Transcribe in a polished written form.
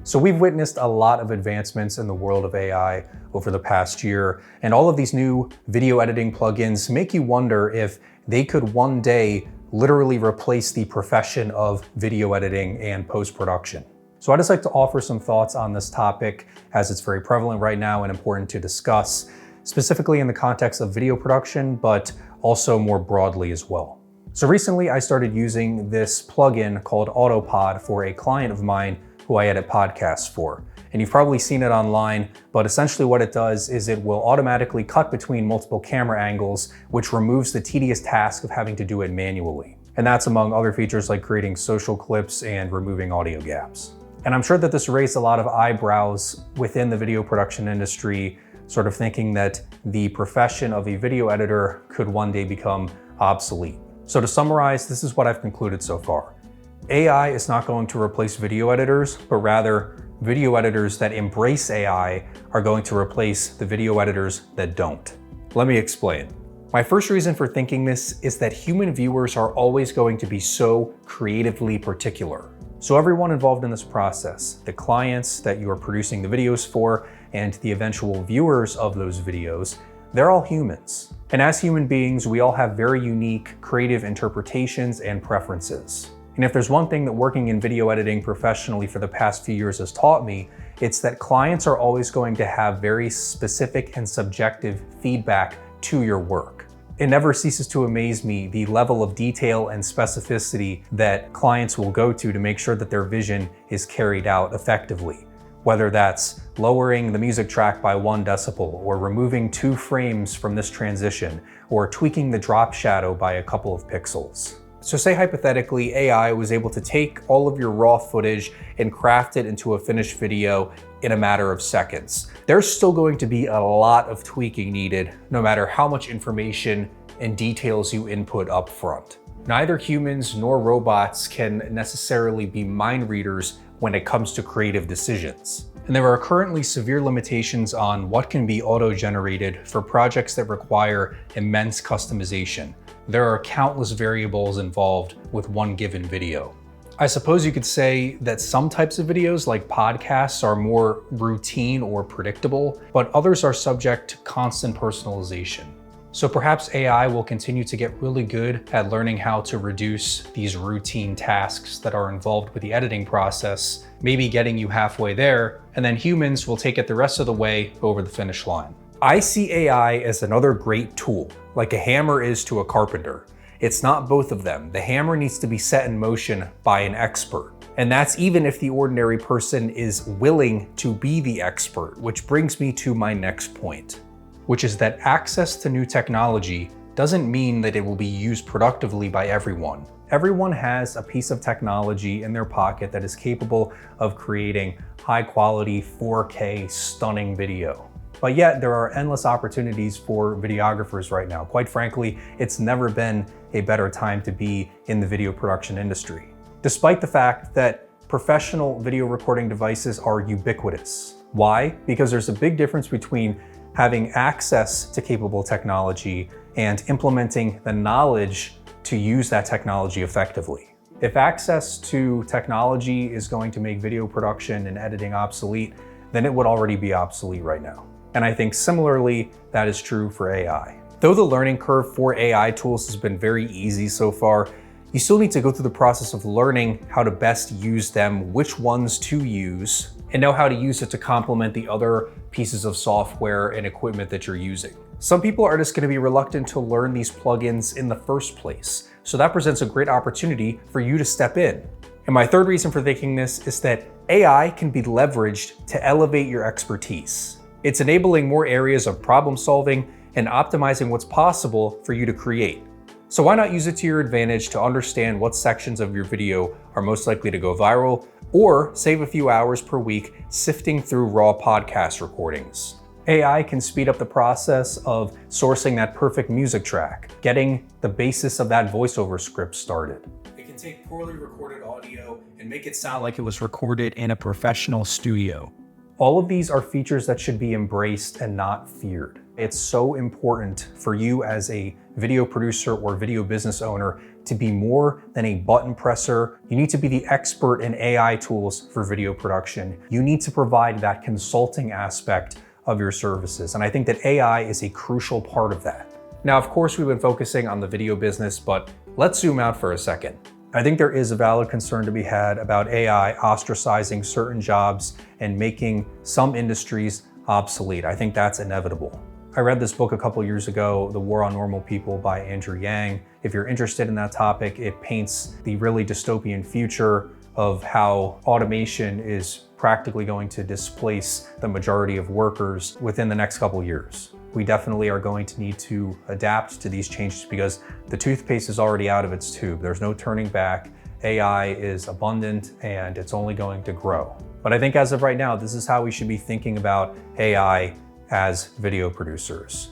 So we've witnessed a lot of advancements in the world of AI over the past year, and all of these new video editing plugins make you wonder if they could one day literally replace the profession of video editing and post-production. So I'd just like to offer some thoughts on this topic as it's very prevalent right now and important to discuss, specifically in the context of video production, but also more broadly as well. So recently I started using this plugin called Autopod for a client of mine who I edit podcasts for. And you've probably seen it online, but essentially what it does is it will automatically cut between multiple camera angles, which removes the tedious task of having to do it manually. And that's among other features like creating social clips and removing audio gaps. And I'm sure that this raised a lot of eyebrows within the video production industry, sort of thinking that the profession of a video editor could one day become obsolete. So to summarize, this is what I've concluded so far. AI is not going to replace video editors, but rather video editors that embrace AI are going to replace the video editors that don't. Let me explain. My first reason for thinking this is that human viewers are always going to be so creatively particular. So everyone involved in this process, the clients that you are producing the videos for, and the eventual viewers of those videos, they're all humans. And as human beings, we all have very unique creative interpretations and preferences. And if there's one thing that working in video editing professionally for the past few years has taught me, it's that clients are always going to have very specific and subjective feedback to your work. It never ceases to amaze me the level of detail and specificity that clients will go to make sure that their vision is carried out effectively. Whether that's lowering the music track by 1 decibel, or removing 2 frames from this transition, or tweaking the drop shadow by a couple of pixels. So say hypothetically, AI was able to take all of your raw footage and craft it into a finished video in a matter of seconds. There's still going to be a lot of tweaking needed, no matter how much information and details you input up front. Neither humans nor robots can necessarily be mind readers when it comes to creative decisions. And there are currently severe limitations on what can be auto-generated for projects that require immense customization. There are countless variables involved with one given video. I suppose you could say that some types of videos, like podcasts, are more routine or predictable, but others are subject to constant personalization. So perhaps AI will continue to get really good at learning how to reduce these routine tasks that are involved with the editing process, maybe getting you halfway there, and then humans will take it the rest of the way over the finish line. I see AI as another great tool, like a hammer is to a carpenter. It's not both of them. The hammer needs to be set in motion by an expert. And that's even if the ordinary person is willing to be the expert, which brings me to my next point, which is that access to new technology doesn't mean that it will be used productively by everyone. Everyone has a piece of technology in their pocket that is capable of creating high quality 4K stunning video. But yet there are endless opportunities for videographers right now. Quite frankly, it's never been a better time to be in the video production industry. Despite the fact that professional video recording devices are ubiquitous. Why? Because there's a big difference between having access to capable technology and implementing the knowledge to use that technology effectively. If access to technology is going to make video production and editing obsolete, then it would already be obsolete right now. And I think similarly, that is true for AI. Though the learning curve for AI tools has been very easy so far, you still need to go through the process of learning how to best use them, which ones to use, and know how to use it to complement the other pieces of software and equipment that you're using. Some people are just going to be reluctant to learn these plugins in the first place, so that presents a great opportunity for you to step in. And my third reason for thinking this is that AI can be leveraged to elevate your expertise. It's enabling more areas of problem solving and optimizing what's possible for you to create. So why not use it to your advantage to understand what sections of your video are most likely to go viral, or save a few hours per week sifting through raw podcast recordings. AI can speed up the process of sourcing that perfect music track, getting the basis of that voiceover script started. It can take poorly recorded audio and make it sound like it was recorded in a professional studio. All of these are features that should be embraced and not feared. It's so important for you as a video producer or video business owner to be more than a button presser. You need to be the expert in AI tools for video production. You need to provide that consulting aspect of your services. And I think that AI is a crucial part of that. Now, of course, we've been focusing on the video business, but let's zoom out for a second. I think there is a valid concern to be had about AI ostracizing certain jobs and making some industries obsolete. I think that's inevitable. I read this book a couple years ago, The War on Normal People by Andrew Yang. If you're interested in that topic, it paints the really dystopian future of how automation is practically going to displace the majority of workers within the next couple years. We definitely are going to need to adapt to these changes because the toothpaste is already out of its tube. There's no turning back. AI is abundant and it's only going to grow. But I think as of right now, this is how we should be thinking about AI as video producers.